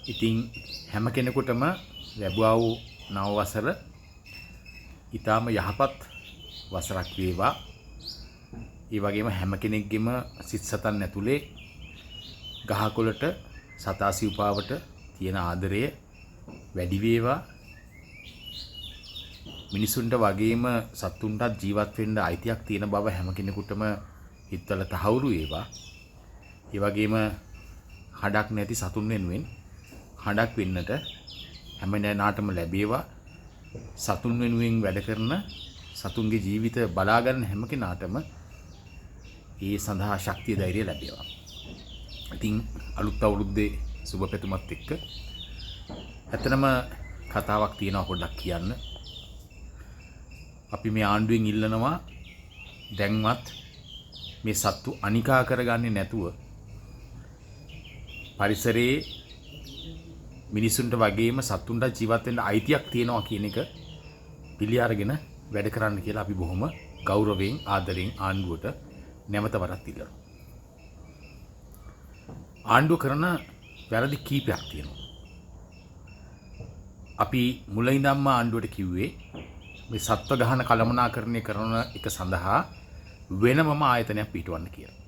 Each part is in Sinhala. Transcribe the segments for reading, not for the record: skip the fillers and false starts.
ඉතින් හැම කෙනෙකුටම ලැබුවා වූ නව වසර ඊටාම යහපත් වසරක් වේවා. ඒ වගේම හැම කෙනෙක්ගේම සිත් සතන් ඇතුලේ ගහකොළට සතා සිව්පාවට තියෙන ආදරය වැඩි වේවා. මිනිසුන්ට වගේම සත්තුන්ටත් ජීවත් වෙන්න අයිතියක් තියෙන බව හැම කෙනෙකුටම හිතවල තහවුරු වේවා. ඒ වගේම හඩක් නැති සතුන් වෙනුවෙන් හඩක් වෙන්නට හැම දෙනාටම ලැබේවා. සතුන් වෙනුවෙන් වැඩ කරන සතුන්ගේ ජීවිත බලා ගන්න හැම කෙනාටම ඒ සඳහා ශක්තිය ධෛර්යය ලැබේවා. ඉතින් අලුත් අවුරුද්දේ සුබ පැතුමත් එක්ක ඇත්තටම කතාවක් තියෙනවා පොඩ්ඩක් කියන්න. අපි මේ ආණ්ඩුවෙන් ඉල්ලනවා දැන්වත් මේ සත්තු අනිකා කරගන්නේ නැතුව පරිසරයේ මිනිසුන්ට වගේම සත්තුන්ට ජීවත් වෙන්න අයිතියක් තියෙනවා කියන එක පිළි අරගෙන වැඩ කරන්න කියලා අපි බොහොම ගෞරවයෙන් ආදරෙන් ආණ්ඩුවට නැවත වරක් ඉල්ලනවා. ආණ්ඩුව කරන වැරදි කීපයක් තියෙනවා. අපි මුලින් ඉඳන්ම ආණ්ඩුවට කිව්වේ මේ සත්ව ගහන කළමනාකරණය කරන එක සඳහා වෙනමම ආයතනයක් පිටවන්න කියලා.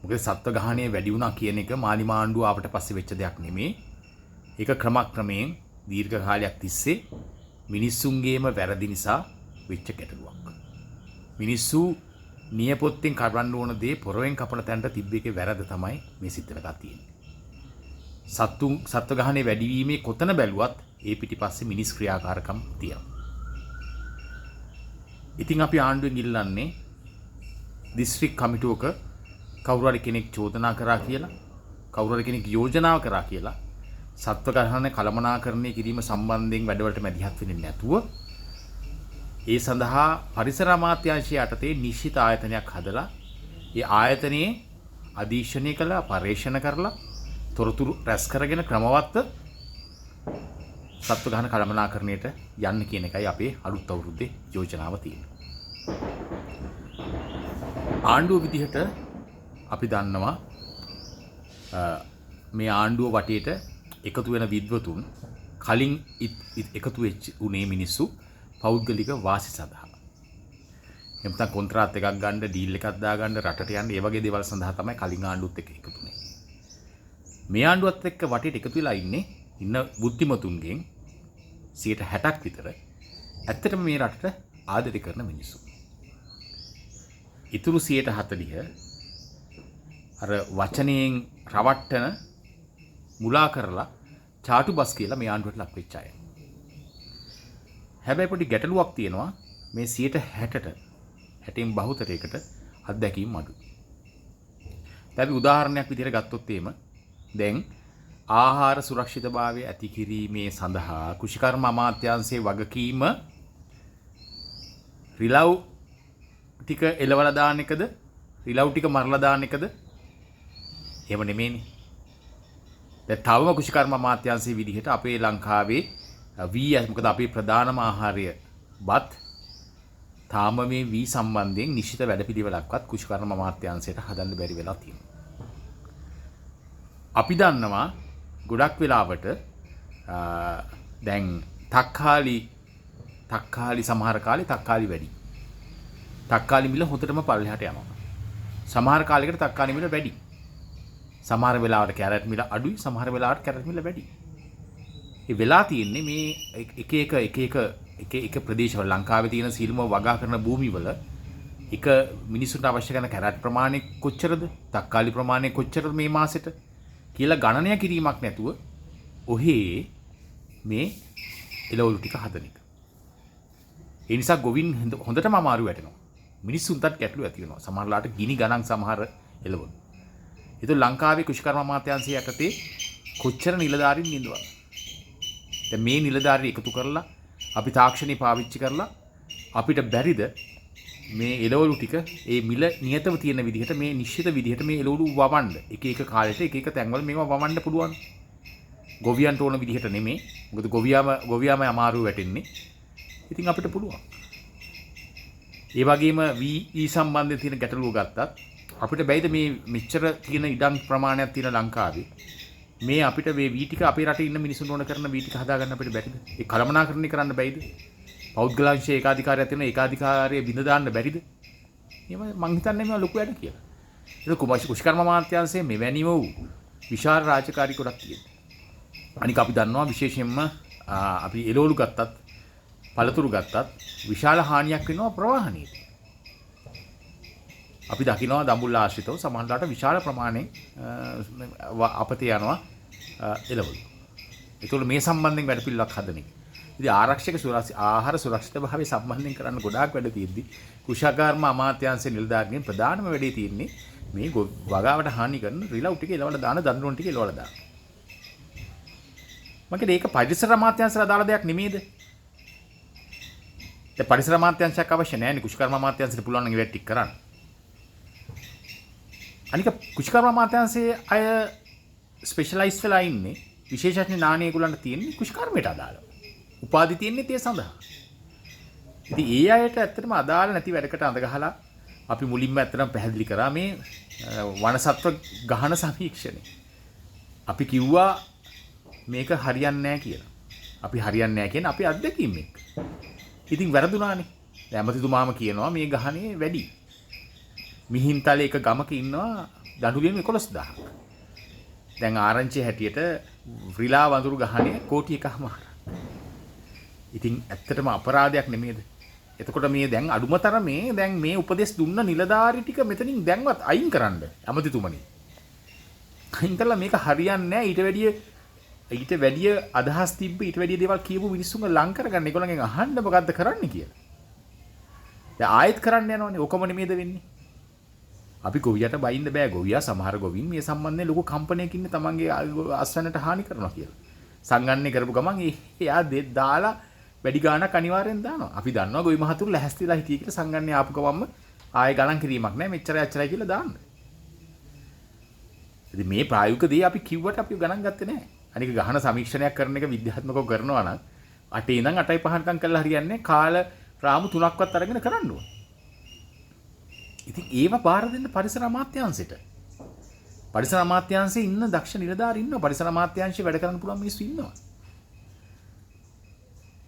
මොකද සත්ව ගහණය වැඩි වුණා කියන එක මාලිමා ආණ්ඩුව ආවට පස්සේ වෙච්ච දෙයක් නෙමෙයි. ඒක ක්‍රමක්‍රමයෙන් දීර්ඝ කාලයක් තිස්සේ මිනිස්සුන්ගේම වැරදි නිසා වෙච්ච ගැටලුවක්. මිනිස්සු නියපොත්තෙන් කඩන්න ඕන දේ පොරවෙන් කපන තැනට තිබ්බ එකේ වැරද්ද තමයි මේ සිද්ධ වෙලා තියෙන්නේ. සත්ව ගහණය වැඩි වීමේ කොතන බැලුවත් ඒ පිටිපස්සේ මිනිස් ක්‍රියාකාරකම් තියෙනවා. ඉතින් අපි ආණ්ඩුවෙන් ඉල්ලන්නේ දිස්ත්‍රික් කමිටුවක කවුරු හරි කෙනෙක් චෝදනා කරා කියලා, කවුරු හරි කෙනෙක් යෝජනා කරා කියලා සත්ව ගහන කළමනාකරණය කිරීම සම්බන්ධයෙන් වැඩවලට මැදිහත් වෙන්නේ නැතුව ඒ සඳහා පරිසර අමාත්‍යාංශය යටතේ නිශ්චිත ආයතනයක් හදලා ඒ ආයතනයේ අධීක්ෂණය කළා, පර්යේෂණ කරලා තොරතුරු රැස් කරගෙන ක්‍රමවත්ව සත්ව ගහන කළමනාකරණයට යන්න කියන එකයි අපේ අලුත් අවුරුද්දේ යෝජනාව තියෙන්නේ. ආණ්ඩුව විදිහට අපි දන්නවා මේ ආණ්ඩුව වටේට එකතු වෙන විද්වතුන් කලින් එකතු වෙච්ච උනේ මිනිස්සු පෞද්ගලික වාසි සඳහා. එහෙම නැත්නම් කොන්ත්‍රාත් එකක් ගන්න, ඩීල් එකක් දාගන්න, රටට යන්න, ඒ වගේ දේවල් සඳහා තමයි කලින් ආණ්ඩුවත් එක්ක එකතු වෙන්නේ. මේ ආණ්ඩුවත් එක්ක වටේට එකතු වෙලා ඉන්න බුද්ධිමතුන්ගෙන් 60% විතර ඇත්තටම මේ රටට ආදරය කරන මිනිස්සු. ඉතුරු 40% අර වචනයෙන් රවට්ටන මුලා කරලා චාටු බස් කියලා මේ ආණ්ඩුවට ලක් වෙච්ච අය. හැබැයි පොඩි ගැටලුවක් තියෙනවා මේ 60%ට 60න් බහුතරයකට අත්දැකීම් අඩුයි. අපි උදාහරණයක් විදිහට ගත්තොත් එහෙම දැන් ආහාර සුරක්ෂිතභාවය ඇති කිරීමේ සඳහා කෘෂිකර්ම අමාත්‍යාංශයේ වගකීම රිලව් ටික එලවලා දාන එකද, රිලව් ටික මරලා දාන එකද? එහෙම නෙමෙයිනේ. දැන් තවම කෘෂිකර්ම අමාත්‍යාංශයේ විදිහට අපේ ලංකාවේ මොකද අපේ ප්‍රධානම ආහාරය බත්, තාම මේ වී සම්බන්ධයෙන් නිශ්චිත වැඩපිළිවෙලක්වත් කෘෂිකර්ම අමාත්‍යාංශයට හදන්න බැරි වෙලා තියෙනවා. අපි දන්නවා ගොඩක් වෙලාවට දැන් තක්කාලි සමහර කාලේ තක්කාලි වැඩි. තක්කාලි මිල හොඳටම පල්ලෙහාට යනවා. සමහර කාලයකට තක්කාලි මිල වැඩි. සමහර වෙලාවට කැරට් මිල අඩුයි, සමහර වෙලාවට කැරට් මිල වැඩි. ඒ වෙලා තියෙන්නේ මේ එක ප්‍රදේශවල ලංකාවේ තියෙන සීලම වගා කරන භූමිවල එක මිනිසුන්ට අවශ්‍ය කරන කැරට් ප්‍රමාණය කොච්චරද, තක්කාලි ප්‍රමාණය කොච්චරද මේ මාසෙට කියලා ගණනය කිරීමක් නැතුව ඔහේ මේ එළවලු ටික හදන එක. ඒ නිසා ගොවින් හොඳටම අමාරු වැටෙනවා. මිනිස්සුන්ටත් ගැටලු ඇති වෙනවා. සමහරලාට ගිනි ගණන් සමහර එළවලු. ඒක ලංකාවේ කෘෂිකර්ම අමාත්‍යාංශය යටතේ කොච්චර නිලධාරීන් ඉන්නවද? දැන් මේ නිලධාරීන් එකතු කරලා අපි තාක්ෂණي පාවිච්චි කරලා අපිට බැරිද මේ එළවලු ටික ඒ මිල නියතව තියෙන විදිහට මේ නිශ්චිත විදිහට මේ එළවලු වවන්න එක කාලෙට එක තැන්වල මේවා වවන්න පුළුවන්. ගොවියන්ට ඕන විදිහට නෙමෙයි. මොකද ගොවියාම අමාරු වැටෙන්නේ. ඉතින් අපිට පුළුවන්. ඒ වගේම වී සම්බන්ධයෙන් තියෙන ගැටලුව ගත්තත් අපිට බැයිද මේ මෙච්චර තියෙන ඉඩම් ප්‍රමාණයක් තියෙන ලංකාවේ මේ අපිට මේ වී ටික අපේ රටේ ඉන්න මිනිසුන් ඕන කරන වී ටික හදාගන්න අපිට බැරිද? ඒ කළමනාකරණය කරන්න බැයිද? පෞද්ගලික ඒකාධිකාරයක් තියෙන ඒකාධිකාරයේ බිඳ දාන්න බැරිද? එහෙම මං හිතන්නේ මේවා ලොකු වැඩ කියලා. ඒක කුෂිකර්ම අමාත්‍යාංශයේ මෙවැනිම වූ විශාල රාජකාරී ගොඩක් තියෙනවා. අනික අපි දන්නවා විශේෂයෙන්ම අපි එළවලු ගත්තත් පළතුරු ගත්තත් විශාල හානියක් වෙනවා ප්‍රවාහනයේදී. අපි දකිනවා දඹුල්ල ආශ්‍රිතව සමහරවිට විශාල ප්‍රමාණයෙන් අපතේ යනවා එළවලු. ඒතකොට මේ සම්බන්ධයෙන් වැඩ පිළිවෙලක් හදන එක. ඉතින් ආරක්ෂක ආහාර සුරක්ෂිතභාවය සම්බන්ධයෙන් කරන්න ගොඩාක් වැඩ තියෙද්දි කුෂිකර්ම අමාත්‍යාංශයේ නිලධාරීන් ප්‍රධානම වැඩේ තියෙන්නේ මේ වගාවට හානි කරන රිලව් ටික එලවලා දාන දඬුවම් ටික එලවලා දාන. මම ඒක පරිසර අමාත්‍යාංශලා දාලා දෙයක් නෙමෙයිද? ඒ පරිසර අමාත්‍යාංශයක් අවශ්‍ය නැහැ නේ කුෂිකර්ම අමාත්‍යාංශයට පුළුවන් නම් ඒ වැඩ ටික කරන්න. අනික කුෂිකර්ම අමාත්‍යාංශයේ අය ස්පෙෂලායිස් වෙලා ඉන්නේ විශේෂඥ ඥානය ඒගොල්ලන්ට තියෙන්නේ කුෂිකර්මයට අදාළව. උපාධි තියෙන්නේ ඒ සඳහා. ඉතින් ඒ අයට ඇත්තටම අදාළ නැති වැඩකට අඳ ගහලා අපි මුලින්ම ඇත්තටම පැහැදිලි කරා මේ වනසත්ව ගහන සමීක්ෂණය. අපි කිව්වා මේක හරියන්නේ නැහැ කියලා. අපි හරියන්නේ නැහැ කියන අපේ අත්දැකීම් එක්ක. ඉතින් වැරදුනානේ. දැන් ඇමතිතුමාම කියනවා මේ ගහනේ වැඩි. මිහින්තලේ එක ගමක ඉන්නවා දඬුලියම 11000ක්. දැන් ආරංචි හැටියට රිලා වඳුරු ගහනේ කෝටි 1කමාරක්. ඉතින් ඇත්තටම අපරාධයක් නෙමේද? එතකොට මේ දැන් අඩුම තරමේ දැන් මේ උපදෙස් දුන්න නිලධාරි ටික මෙතනින් දැන්වත් අයින් කරන්න ඇමතිතුමනි. අයින් කළා මේක හරියන්නේ නැහැ ඊට වැඩිය අදහස් තිබ්බ ඊට වැඩිය දේවල් කියපු මිනිස්සුන්ව ලං කරගන්න ඒගොල්ලන්ගෙන් අහන්න මොකද්ද කරන්න කියලා. දැන් ආයෙත් කරන්න යනවනේ ඔකම නෙමේද වෙන්නේ? අපි ගොවියට බයින්න බෑ. ගොවියා සමහර ගොවින් මේ සම්බන්ධයෙන් ලොකු කම්පැනියක් ඉන්නේ තමන්ගේ අස්වැන්නට හානි කරනවා කියලා. සංගන්නේ කරපු ගමන් එයා දාලා වැඩි ගාණක් අනිවාර්යෙන් දානවා. අපි දන්නවා ගොවි මහතුරු ලැහැස්තිලා හිටිය කියලා සංගන්නේ ආපු ගමන්ම ආයෙ ගණන් කිරීමක් නැහැ මෙච්චරයි අච්චරයි කියලා දාන්න. ඉතින් මේ ප්‍රායෝගික දේ අපි කිව්වට අපි ගණන් ගත්තේ නැහැ. අනික ගහන සමීක්ෂණයක් කරන එක විද්‍යාත්මකව කරනවා නම් 8 ඉඳන් 8.5කම් කරලා හරියන්නේ කාල රාමු 3ක්වත් අරගෙන කරන්න ඕන. ඉතින් ඒව බාර දෙන්න පරිසර අමාත්‍යාංශයට. පරිසර අමාත්‍යාංශයේ ඉන්න දක්ෂ නිලධාරීන් ඉන්නවා. පරිසර අමාත්‍යාංශයේ වැඩ කරන්න පුළුවන් මිනිස්සු ඉන්නවා.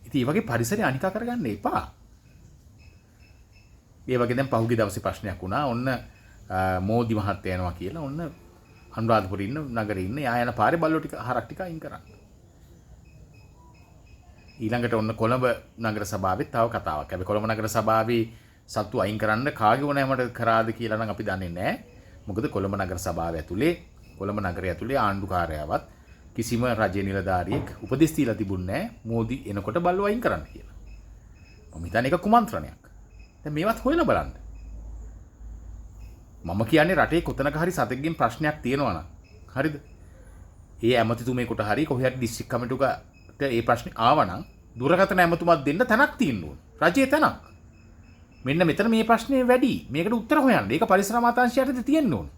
ඉතින් මේ වගේ පරිසරය අනිකා කරගන්න එපා. ඒ වගේ දැන් පහුගිය දවසේ ප්‍රශ්නයක් වුණා. ඔන්න මෝදි මහත්තයා යනවා කියලා. ඔන්න අනුරාධපුරේ ඉන්න නගරේ ඉන්න යා යන පාරේ බල්ලෝ ටික හරක් ටික අයින් කරන්න. ඊළඟට ඔන්න කොළඹ නගර සභාවෙත් තව කතාවක්. හැබැයි කොළඹ නගර සභාවේ සත්තු අයින් කරන්න කාගේ වුණාමට කරාද කියලා නම් අපි දන්නේ නැහැ. මොකද කොළඹ නගර සභාව ඇතුලේ කොළඹ නගරය ඇතුලේ ආණ්ඩුකාරයවත් කිසිම රජ නිලධාරියෙක් උපදෙස් දීලා තිබුණේ නැහැ මෝදි එනකොට බල්ලෝ අයින් කරන්න කියලා. මම හිතන්නේ ඒක කුමන්ත්‍රණයක්. දැන් මේවත් හොයලා බලන්න. මම කියන්නේ රටේ කොතනක හරි සතෙක්ගෙන් ප්‍රශ්නයක් තියෙනවා නම් හරිද? ඒ ඇමතිතුමේකට හරි කොහේ හරි දිස්ත්‍රික් කමිටුවකට ඒ ප්‍රශ්නේ ආවනම් දුරකථන ඇමතුමක් දෙන්න තැනක් තියෙන්න ඕන. රජයේ තැනක්. මෙන්න මෙතන මේ ප්‍රශ්නේ වැඩි. මේකට උත්තර හොයන්න. ඒක පරිසර අමාත්‍යාංශයට තියෙන්න ඕන.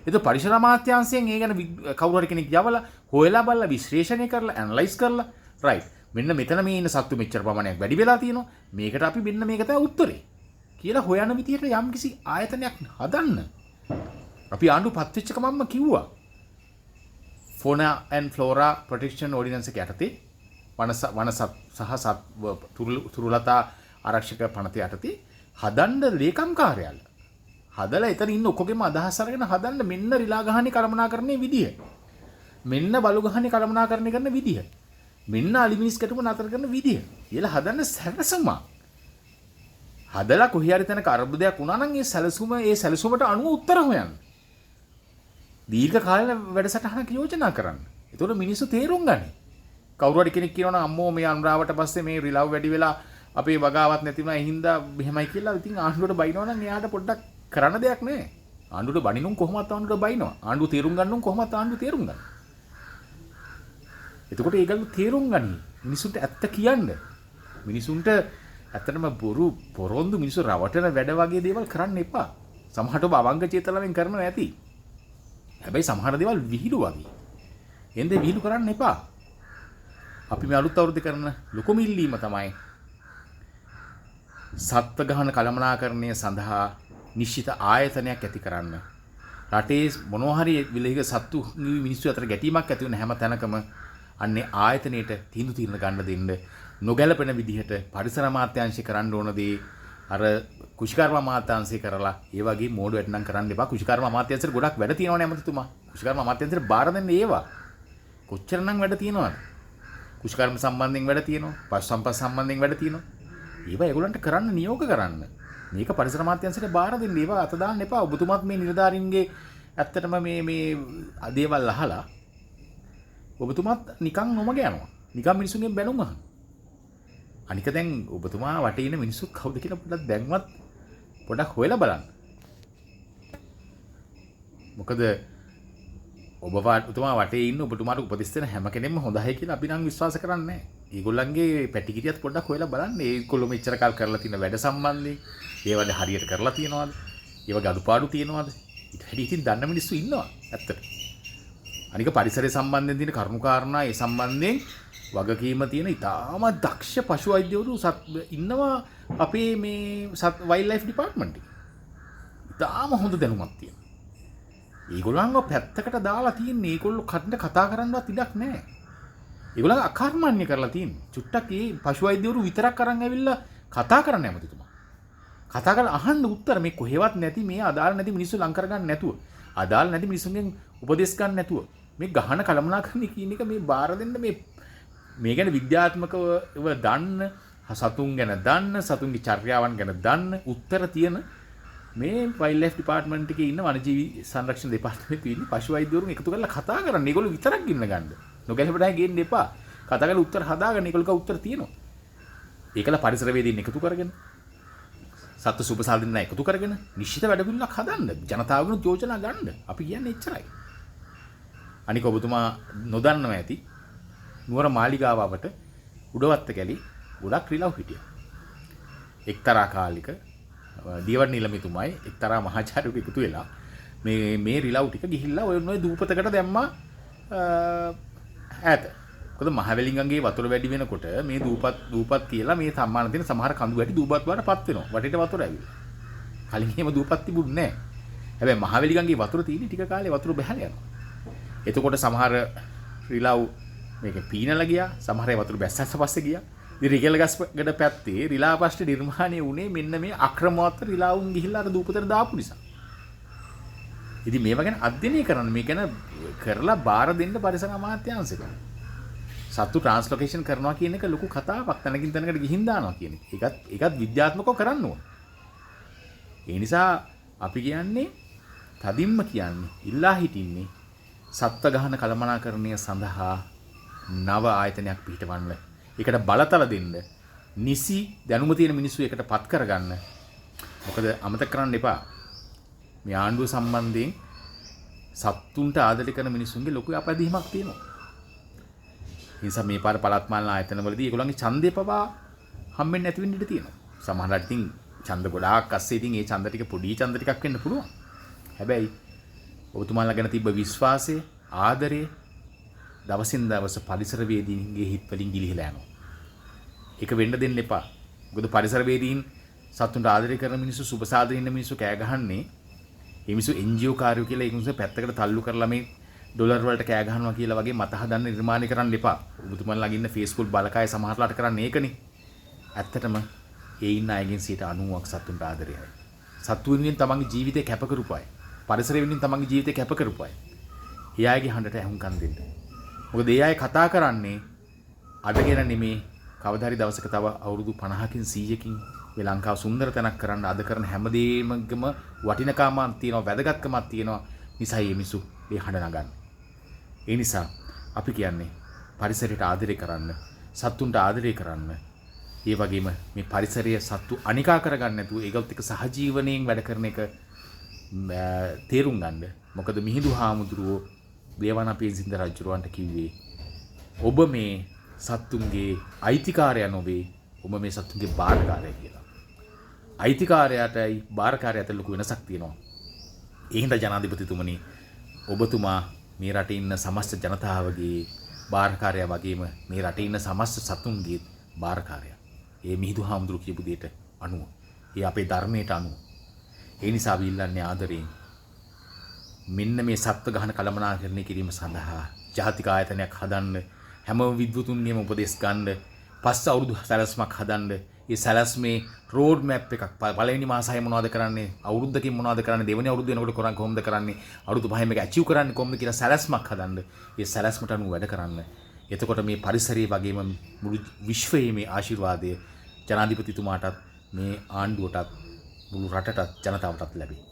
ඒක පරිසර අමාත්‍යාංශයෙන් ඒ ගැන කවුරු හරි කෙනෙක් යවලා හොයලා බලලා විශ්ලේෂණය කරලා ඇනලයිස් කරලා රයිට්. මෙන්න මෙතන මේ ඉන්න සත්තු මෙච්චර ප්‍රමාණයක් වැඩි වෙලා තියෙනවා. මේකට අපි මෙන්න මේක තමයි උත්තරේ. කියලා හොයන විදිහට යම්කිසි ආයතනයක් හදන්න. අපි ආණ්ඩු පත් වෙච්ච කමම කිව්වා. Fauna and Flora Protection Ordinance එක යටතේ වන සහ තුරුලතා ආරක්ෂක පනත යටතේ හදන්න ලේකම් කාර්යාල. හදලා එතන ඉන්න ඔක්කොගෙම අදහස් අරගෙන හදන්න මෙන්න රිලා ගහන්නේ කළමනාකරණයේ විදිය. මෙන්න බලු ගහන්නේ කළමනාකරණය කරන විදිය. මෙන්න අලිමිනිස් කැටුම නතර කරන විදිය. කියලා හදන්න සැලසුම. හදලා කොහේ හරි තැනක අර්බුදයක් වුණා නම් ඒ සැලසුමට අනුව උත්තර හොයන්න. දීර්ඝ කාලීන වැඩසටහනක් යෝජනා කරන්න. ඒතකොට මිනිස්සු තේරුම් ගන්නේ. කවුරු හරි කෙනෙක් කියනවා නම් අම්මෝ මේ අනුරාවට පස්සේ මේ රිලව් වැඩි වෙලා අපේ වගාවක් නැති වුණා. ඒ හින්දා මෙහෙමයි කියලා ඉතින් ආණ්ඩුවට බයිනවා නම් එයාට පොඩ්ඩක් කරන්න දෙයක් නැහැ. ආණ්ඩුවට බනිනුම් කොහොමවත් ආණ්ඩුවට බයිනවා. ආණ්ඩුව තේරුම් ගන්නුම් කොහොමවත් ආණ්ඩුව තේරුම් ගන්න. එතකොට ඒගොල්ලෝ තේරුම් ගනි. මිනිසුන්ට ඇත්ත කියන්න. මිනිසුන්ට ඇත්තටම පොරොන්දු මිනිස්සු රවටන වැඩ වගේ දේවල් කරන්න එපා. සමහරට ඔබ අවංග චේතනාවෙන් කරනවා ඇති. හැබැයි සමහර දේවල් විහිළු වගේ. එන්නේ විහිළු කරන්න එපා. අපි මේ අලුත් අවුරුද්දේ කරන ලොකුම ඉල්ලීම තමයි සත්ත්ව ගහන කළමනාකරණය සඳහා නිශ්චිත ආයතනයක් ඇති කරන්න. රටේ මොනවා හරි විලහික සත්තු මිනිස්සු අතර ගැටීමක් ඇති වෙන හැම තැනකම අන්නේ ආයතනයේට තීන්දුව తీරන ගන්න දෙන්න නොගැලපෙන විදිහට පරිසර අමාත්‍යාංශය කරන්න ඕන දේ අර කුෂිකර්ම අමාත්‍යාංශය කරලා ඒ වගේ මෝඩ වැඩ නම් කරන්න එපා. කුෂිකර්ම අමාත්‍යාංශයට ගොඩක් වැඩ තියෙනවනේ ඇමතිතුමා. කුෂිකර්ම අමාත්‍යාංශයට බාර දෙන්න ඒවා. කොච්චරනම් වැඩ තියෙනවද? කුෂිකර්ම සම්බන්ධයෙන් වැඩ තියෙනවා. පශු සම්පත් සම්බන්ධයෙන් වැඩ තියෙනවා. ඒවා ඒගොල්ලන්ට කරන්න නියෝග කරන්න. මේක පරිසර අමාත්‍යාංශයට බාර දෙන්න. ඒවා අත දාන්න එපා. ඔබතුමාත් මේ නිලධාරීන්ගේ ඇත්තටම මේ දේවල් අහලා ඔබතුමාත් නිකන් නොමග යනවා. නිකන් මිනිසුන්ගෙන් බැනුම් අහනවා. අනික දැන් ඔබතුමා වටේ ඉන්න මිනිස්සු කවුද කියලා පොඩ්ඩක් දැන්වත් පොඩ්ඩක් හොයලා බලන්න. මොකද ඔබතුමා වටේ ඉන්න ඔබතුමාට උපදෙස් දෙන හැම කෙනෙක්ම හොඳයි කියලා අපි නම් විශ්වාස කරන්නේ නැහැ. ඒගොල්ලන්ගේ පැටිකිරියත් පොඩ්ඩක් හොයලා බලන්න. ඒගොල්ලෝ මෙච්චර කල් කරලා තියෙන වැඩ සම්බන්ධයෙන් ඒවද හරියට කරලා තියෙනවද? ඒව අඩුපාඩු තියෙනවද? ඊට හැටි ඉතින් දන්න මිනිස්සු ඉන්නවා ඇත්තට. අනික පරිසරය සම්බන්ධයෙන් තියෙන කරුණු කාරණා ඒ සම්බන්ධයෙන් වගකීම තියෙන ඉතාමත් දක්ෂ පශු වෛද්‍යවරු ඉන්නවා අපේ මේ වයිල්ඩ් ලයිෆ් ඩිපාර්ට්මන්ට් එකේ. ඉතාම හොඳ දැනුමක් තියෙනවා. ඒගොල්ලන්ව පැත්තකට දාලා තියෙන්නේ ඒගොල්ලෝ කතා කරන්නවත් ඉඩක් නැහැ. ඒගොල්ලන් අකර්මණ්‍ය කරලා තියෙන්නේ. චුට්ටක් මේ පශු වෛද්‍යවරු විතරක් අරන් ඇවිල්ලා කතා කරන්න ඇමතිතුමා. කතා කරලා අහන්න උත්තර මේ කොහෙවත් නැති මේ අදාළ නැති මිනිස්සු ලං කරගන්න නැතුව. අදාළ නැති මිනිස්සුන්ගෙන් උපදෙස් ගන්න නැතුව. මේ ගහන කළමනාකරණය කියන එක මේ බාර දෙන්න මේ ගැන විද්‍යාත්මකව දන්න සතුන් ගැන දන්න සතුන්ගේ චර්යාවන් ගැන දන්න උත්තර තියෙන මේ වයිල්ඩ් ලයිෆ් ඩිපාර්ට්මන්ට් එකේ ඉන්න වනජීවි සංරක්ෂණ දෙපාර්තමේන්තුවේ ඉන්න පශු වෛද්‍යවරුන් එකතු කරලා කතා කරන්න. ඒගොල්ලෝ විතරක් ගින්න ගන්න. නොගැලපෙන්නේ ගේන්න එපා. කතා කරලා උත්තර හදාගන්න. ඒගොල්ලෝ උත්තර තියෙනවා. ඒකල පරිසරවේදීන් එකතු කරගෙන සත්ත්ව සුබසාධන එකතු කරගෙන නිශ්චිත වැඩපිළිවෙලක් හදන්න. ජනතාවගෙන් යෝජනා ගන්න. අපි කියන්නේ එච්චරයි. අනික ඔබතුමා නොදන්නව ඇති නුවර මාලිගාවට උඩවත්ත කැලි ගොඩක් රිලව් හිටියා. එක්තරා කාලික දියවඩ නිලමේතුමයි එක්තරා මහාචාර්යවරු එකතු වෙලා මේ රිලව් ටික ගිහිල්ලා ඔය නොයි දූපතකට දැම්මා ඈත. මොකද මහවැලිගඟේ වතුර වැඩි වෙනකොට මේ දූපත් කියලා මේ සම්මාන දෙන සමහර කඳු වැටි දූපත් වලටපත් වෙනවා. වටේට වතුර ඇවිල්ලා. කලින් එහෙම දූපත් තිබුණේ නැහැ. හැබැයි මහවැලිගඟේ වතුර තියෙන්නේ ටික කාලේ වතුර බහලා යනවා. එතකොට සමහර රිලව් මේක පීනලා ගියා. සමහර අය වතුර බැස්සට පස්සේ ගියා. ඉතින් රිගල ගස්ගඩ පැත්තේ රිලා පස්සේ නිර්මාණය වුණේ මෙන්න මේ අක්‍රමවත් රිලාවුන් ගිහිල්ලා අර දූපතට දාපු නිසා. ඉතින් මේවා ගැන අධ්‍යයනය කරන්න මේ ගැන කරලා බාර දෙන්න පරිසර අමාත්‍යාංශයට. සත්තු ට්‍රාන්ස්ලොකේෂන් කරනවා කියන එක ලොකු කතාවක්. තැනකින් තැනකට ගිහින් දානවා කියන එක. ඒකත් විද්‍යාත්මකව කරන්න ඕන. ඒ නිසා අපි කියන්නේ තදින්ම කියන්නේ ඉල්ලා හිටින්නේ සත්ත්ව ගහන කළමනාකරණය සඳහා නව ආයතනයක් පිහිටවන්න. ඒකට බලතල දෙන්න. නිසි දැනුම තියෙන මිනිස්සු ඒකට පත් කරගන්න. මොකද අමතක කරන්න එපා. මේ ආණ්ඩුව සම්බන්ධයෙන් සත්තුන්ට ආදරය කරන මිනිස්සුන්ගේ ලොකු අපැදීමක් තියෙනවා. ඒ නිසා මේ පාර පළාත් මාලන ආයතනවලදී ඒගොල්ලන්ගේ ඡන්දය පවා හම්බෙන්නේ නැති වෙන්න ඉඩ තියෙනවා. සමහරවිට ඉතින් ඡන්ද ගොඩාක් අස්සේ ඉතින් ඒ ඡන්ද ටික පොඩි ඡන්ද ටිකක් වෙන්න පුළුවන්. හැබැයි ඔබතුමාලා ගැන තිබ්බ විශ්වාසය, ආදරය දවසින් දවස පරිසරවේදීන්ගේ හිත් වලින් ගිලිහිලා යනවා. ඒක වෙන්න දෙන්න එපා. මොකද පරිසරවේදීන් සතුන්ට ආදරය කරන මිනිස්සු සුබසාදරේ ඉන්න මිනිස්සු කෑ ගහන්නේ මේ මිනිස්සු NGO කාර්යෝ කියලා ඒ මිනිස්සු පැත්තකට තල්ලු කරලා මේ ඩොලර් වලට කෑ ගහනවා කියලා වගේ මත හදන්න නිර්මාණය කරන්න එපා. ඔබතුමාලා ළඟ ඉන්න Facebook බලකාය සමහරලාට කරන්නේ ඒකනේ. ඇත්තටම ඒ ඉන්න අයගෙන් 90%ක් සතුන්ට ආදරයයි. සතු වෙනුවෙන් තමන්ගේ ජීවිතේ කැප කරපු අය. පරිසරය වෙනුවෙන් තමන්ගේ ජීවිතේ කැප කරපු අය. ඒ අයගේ හඬට ඇහුම්කන් දෙන්න. මොකද ඒ අය කතා කරන්නේ අදගෙන නෙමේ කවදා හරි දවසක තව අවුරුදු 50කින් 100කින් මේ ලංකාව සුන්දර තැනක් කරන්න අද කරන හැමදේමගම වටිනකමක් තියෙනවා, වැදගත්කමක් තියෙනවා. නිසා මේ මිනිස්සු මේ හඬ නගන්නේ. ඒ නිසා අපි කියන්නේ පරිසරයට ආදරය කරන්න, සත්තුන්ට ආදරය කරන්න. ඒ වගේම මේ පරිසරය සත්තු අනිකා කරගන්න නැතුව ඒකත් එක්ක සහජීවනයෙන් වැඩ කරන එක තේරුම් ගන්න. මොකද මිහිඳු හාමුදුරුවෝ දේවානම්පියතිස්ස රජුරවන්ට කිව්වේ ඔබ මේ සත්තුන්ගේ අයිතිකාරයා නොවේ, ඔබ මේ සත්තුන්ගේ බාරකාරයා කියලා. අයිතිකාරයාටයි බාරකාරයාට ලොකු වෙනසක් තියෙනවා. ඒ හින්දා ජනාධිපතිතුමනි ඔබතුමා මේ රටේ ඉන්න සමස්ත ජනතාවගේ බාරකාරයා වගේම මේ රටේ ඉන්න සමස්ත සතුන්ගේ බාරකාරයා. ඒ මිහිඳු හාමුදුරුවෝ කියපු දෙයට අනුව, ඒ අපේ ධර්මයට අනුව. ඒ නිසා අපි ඉල්ලන්නේ ආදරයෙන් මෙන්න මේ සත්ව ගහන කළමනාකරණය කිරීම සඳහා ජාතික ආයතනයක් හදන්න, හැම විද්වතුන්ගේම උපදෙස් ගන්න, පස් අවුරුදු සැලැස්මක් හදන්න. ඒ සැලැස්මේ රෝඩ් මැප් එකක් පළවෙනි මාස 6 මොනවද කරන්නේ, අවුරුද්දකින් මොනවද කරන්නේ, දෙවෙනි අවුරුද්ද වෙනකොට කරන්නේ කොහොමද කරන්නේ, අවුරුදු 5න් මේක ඇචීව් කරන්නේ කොහොමද කියලා සැලැස්මක් හදන්න. ඒ සැලැස්මට අනුව වැඩ කරන්න. එතකොට මේ පරිසරයේ වගේම මුළු විශ්වයේ මේ ආශිර්වාදය ජනාධිපතිතුමාටත් මේ ආණ්ඩුවටත් මුළු රටටත් ජනතාවටත් ලැබේ.